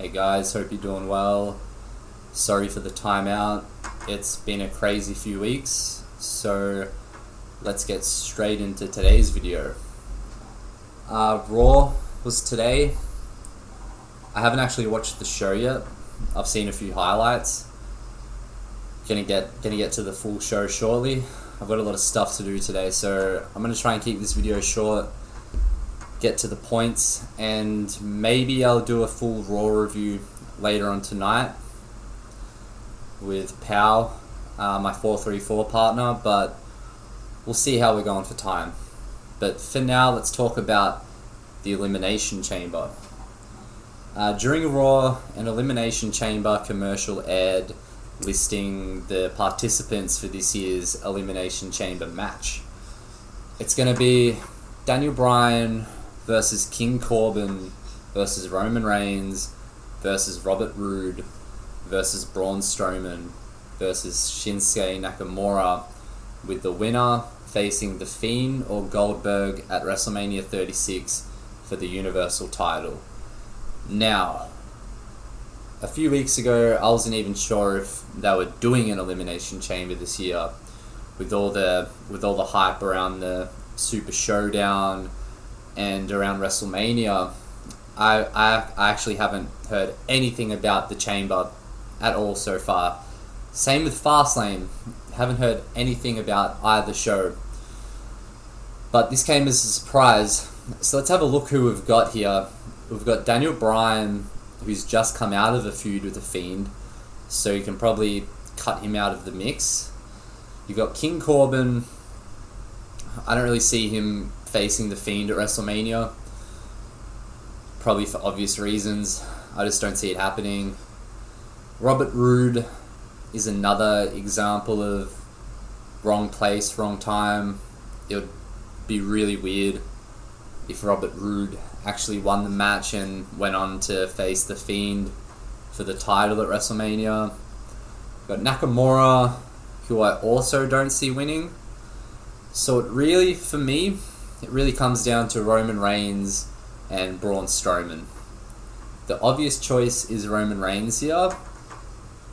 Hey guys, hope you're doing well. Sorry for the timeout. It's been a crazy few weeks, so let's get straight into today's video. Raw was today. I haven't actually watched the show yet. I've seen a few highlights. Gonna get to the full show shortly. I've got a lot of stuff to do today, so I'm gonna try and keep this video short, get to the points, and maybe I'll do a full Raw review later on tonight with Pow, my 434 partner, but we'll see how we're going for time. But for now, let's talk about the Elimination Chamber. During Raw, an Elimination Chamber commercial aired listing the participants for this year's Elimination Chamber match. It's going to be Daniel Bryan versus King Corbin versus Roman Reigns versus Robert Roode versus Braun Strowman versus Shinsuke Nakamura, with the winner facing The Fiend or Goldberg at WrestleMania 36 for the Universal title. Now, a few weeks ago, I wasn't even sure if they were doing an Elimination Chamber this year, with all the hype around the Super Showdown and around WrestleMania. I actually haven't heard anything about the Chamber at all so far. Same with Fastlane. Haven't heard anything about either show. But this came as a surprise. So let's have a look who we've got here. We've got Daniel Bryan, who's just come out of a feud with The Fiend, so you can probably cut him out of the mix. You've got King Corbin. I don't really see him facing The Fiend at WrestleMania, probably for obvious reasons. I just don't see it happening. Robert Roode is another example of wrong place, wrong time. It would be really weird if Robert Roode actually won the match and went on to face The Fiend for the title at WrestleMania. Got Nakamura, who I also don't see winning. So it really, for me, it really comes down to Roman Reigns and Braun Strowman. The obvious choice is Roman Reigns here,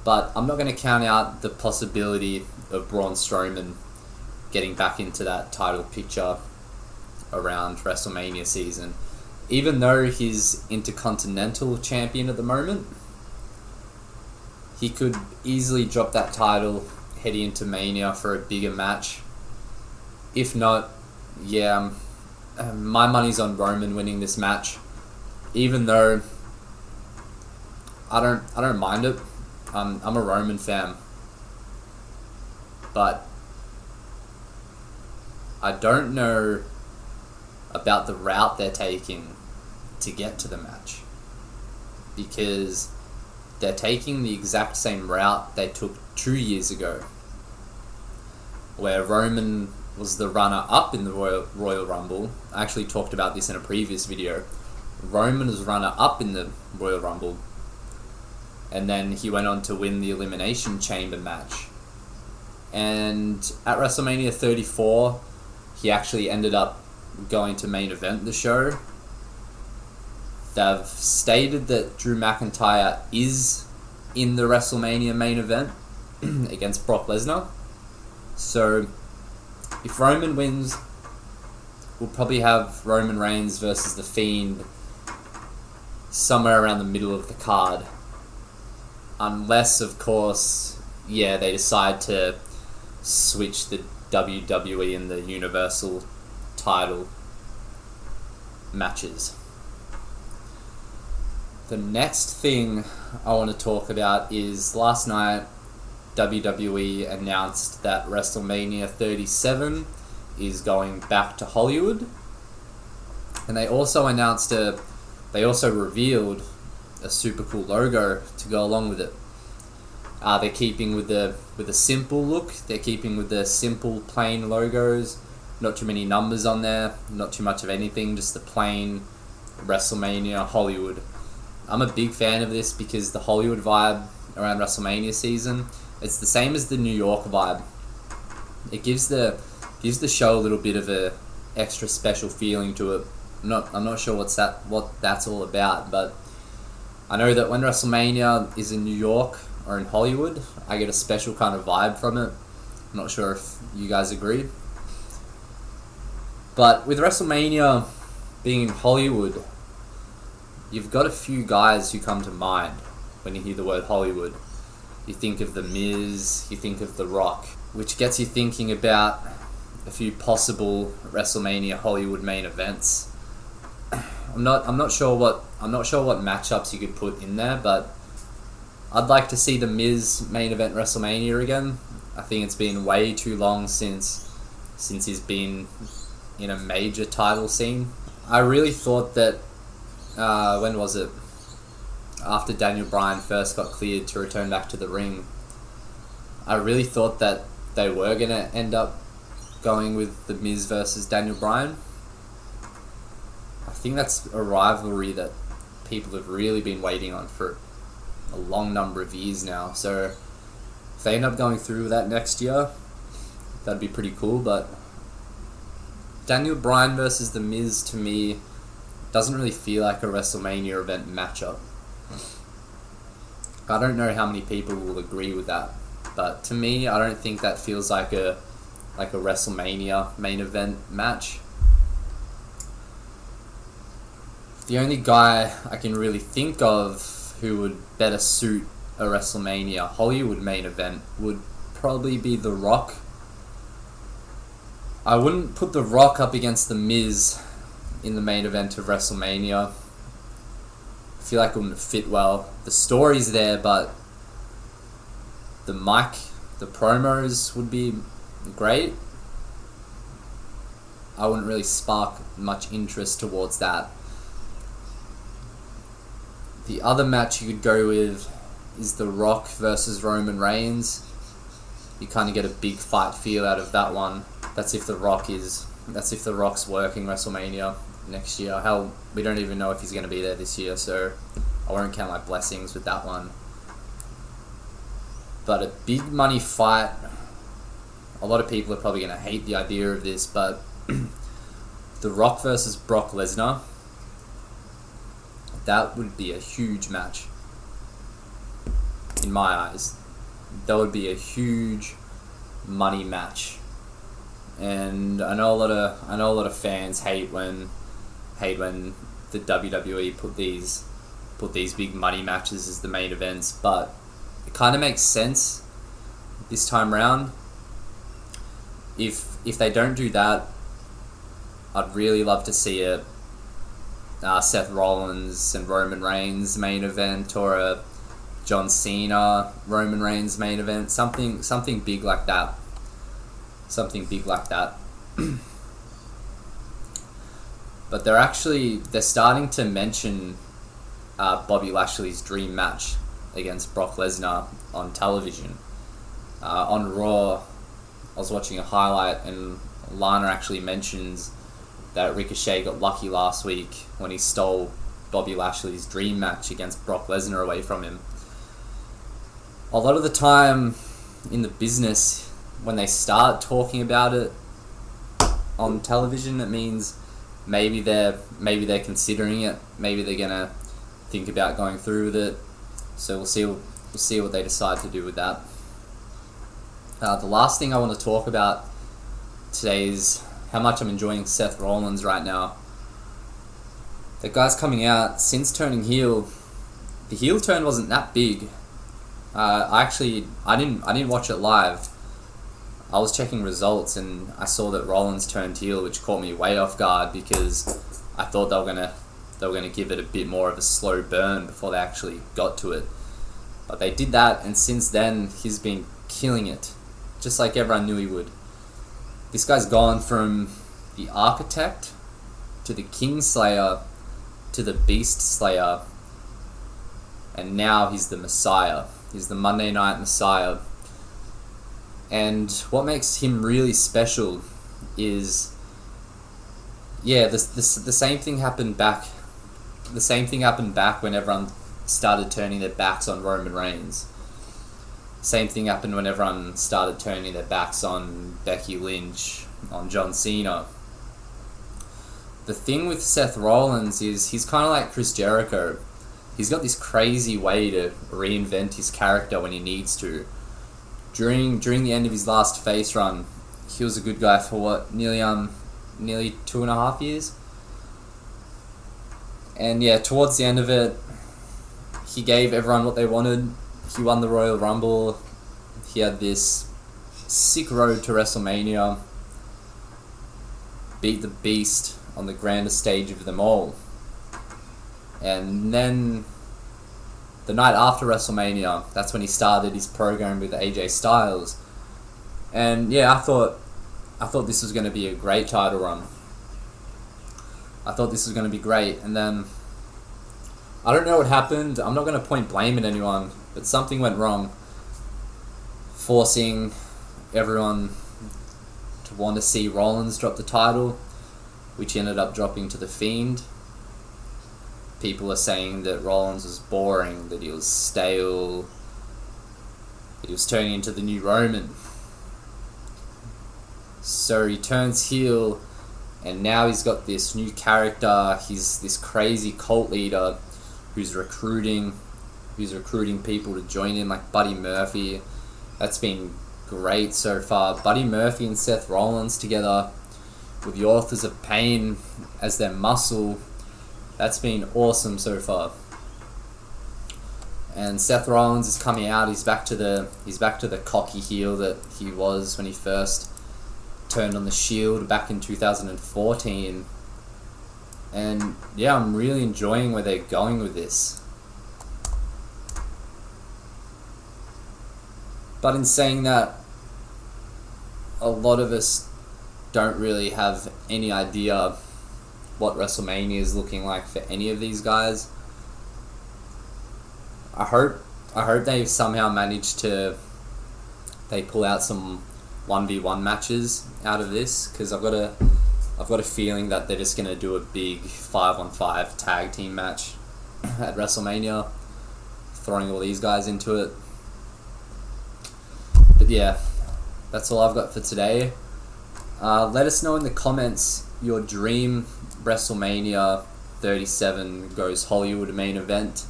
but I'm not going to count out the possibility of Braun Strowman getting back into that title picture around WrestleMania season. Even though he's Intercontinental Champion at the moment, he could easily drop that title heading into Mania for a bigger match. If not, yeah, my money's on Roman winning this match. Even though I don't mind it. I'm a Roman fan, but I don't know about the route they're taking to get to the match, because they're taking the exact same route they took 2 years ago, where Roman was the runner-up in the Royal Rumble. I actually talked about this in a previous video. Roman was runner-up in the Royal Rumble, and then he went on to win the Elimination Chamber match. And at WrestleMania 34, he actually ended up going to main event the show. They've stated that Drew McIntyre is in the WrestleMania main event against Brock Lesnar. So if Roman wins, we'll probably have Roman Reigns versus The Fiend somewhere around the middle of the card. Unless, of course, they decide to switch the WWE and the Universal title matches. The next thing I want to talk about is last night WWE announced that WrestleMania 37 is going back to Hollywood, and they also revealed a super cool logo to go along with it. They're keeping with the simple look. They're keeping with the simple plain logos. Not too many numbers on there. Not too much of anything. Just the plain WrestleMania Hollywood. I'm a big fan of this because the Hollywood vibe around WrestleMania season, it's the same as the New York vibe. It gives the show a little bit of a extra special feeling to it. I'm not sure what that's all about, but I know that when WrestleMania is in New York or in Hollywood, I get a special kind of vibe from it. I'm not sure if you guys agree. But with WrestleMania being in Hollywood, you've got a few guys who come to mind when you hear the word Hollywood. You think of The Miz, you think of The Rock, which gets you thinking about a few possible WrestleMania Hollywood main events. I'm not sure what matchups you could put in there, but I'd like to see The Miz main event WrestleMania again. I think it's been way too long since he's been in a major title scene. I really thought that when was it? After Daniel Bryan first got cleared to return back to the ring, I really thought that they were gonna end up going with The Miz versus Daniel Bryan. I think that's a rivalry that people have really been waiting on for a long number of years now. So if they end up going through with that next year, that'd be pretty cool. But Daniel Bryan versus The Miz, to me, doesn't really feel like a WrestleMania event matchup. I don't know how many people will agree with that, but to me, I don't think that feels like a WrestleMania main event match. The only guy I can really think of who would better suit a WrestleMania Hollywood main event would probably be The Rock. I wouldn't put The Rock up against The Miz in the main event of WrestleMania. I feel like it wouldn't fit well. The story's there, but the promos would be great. I wouldn't really spark much interest towards that. The other match you could go with is The Rock versus Roman Reigns. You kind of get a big fight feel out of that one. That's if The Rock's working WrestleMania next year. Hell, we don't even know if he's going to be there this year, so I won't count my blessings with that one. But a big money fight, a lot of people are probably going to hate the idea of this, but The Rock versus Brock Lesnar, that would be a huge match. In my eyes, that would be a huge money match. And I know a lot of fans hate when the WWE put these big money matches as the main events, but it kind of makes sense this time round. If they don't do that, I'd really love to see a Seth Rollins and Roman Reigns main event, or a John Cena Roman Reigns main event, something big like that. But they're starting to mention Bobby Lashley's dream match against Brock Lesnar on television. On Raw, I was watching a highlight, and Lana actually mentions that Ricochet got lucky last week when he stole Bobby Lashley's dream match against Brock Lesnar away from him. A lot of the time in the business, when they start talking about it on television, it means maybe they're considering it. Maybe they're gonna think about going through with it. So we'll see what they decide to do with that. The last thing I want to talk about today is how much I'm enjoying Seth Rollins right now. The guy's coming out, since turning heel. The heel turn wasn't that big. I didn't watch it live. I was checking results and I saw that Rollins turned heel, which caught me way off guard because I thought they were gonna give it a bit more of a slow burn before they actually got to it. But they did that, and since then he's been killing it, just like everyone knew he would. This guy's gone from the Architect to the Kingslayer to the Beast Slayer, and now he's the Messiah. He's the Monday Night Messiah. And what makes him really special is, the same thing happened back. The same thing happened back when everyone started turning their backs on Roman Reigns. Same thing happened when everyone started turning their backs on Becky Lynch, on John Cena. The thing with Seth Rollins is he's kind of like Chris Jericho. he's got this crazy way to reinvent his character when he needs to. During the end of his last face run, he was a good guy for what, nearly 2.5 years. And yeah, towards the end of it, he gave everyone what they wanted. He won the Royal Rumble. He had this sick road to WrestleMania. Beat the Beast on the grandest stage of them all. And then the night after WrestleMania, that's when he started his program with AJ Styles. And yeah, I thought this was going to be a great title run. I thought this was going to be great, and then I don't know what happened. I'm not going to point blame at anyone, but something went wrong, forcing everyone to want to see Rollins drop the title, which he ended up dropping to The Fiend. People are saying that Rollins was boring, that he was stale, that he was turning into the new Roman. So he turns heel, and now he's got this new character. He's this crazy cult leader who's recruiting people to join him, like Buddy Murphy. That's been great so far. Buddy Murphy and Seth Rollins together with the Authors of Pain as their muscle. That's been awesome so far. And Seth Rollins is coming out. He's back to the cocky heel that he was when he first turned on the Shield back in 2014. And yeah, I'm really enjoying where they're going with this. But in saying that, a lot of us don't really have any idea what WrestleMania is looking like for any of these guys. I hope they've somehow managed to pull out some 1v1 matches out of this, because I've got a feeling that they're just gonna do a big 5-on-5 tag team match at WrestleMania, throwing all these guys into it. But yeah, that's all I've got for today. Let us know in the comments your dream WrestleMania 37 goes Hollywood main event.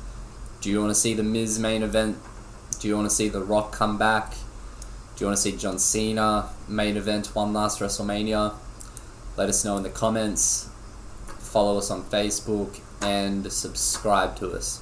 Do you want to see The Miz main event? Do you want to see The Rock come back? Do you want to see John Cena main event one last WrestleMania? Let us know in the comments. Follow us on Facebook and subscribe to us.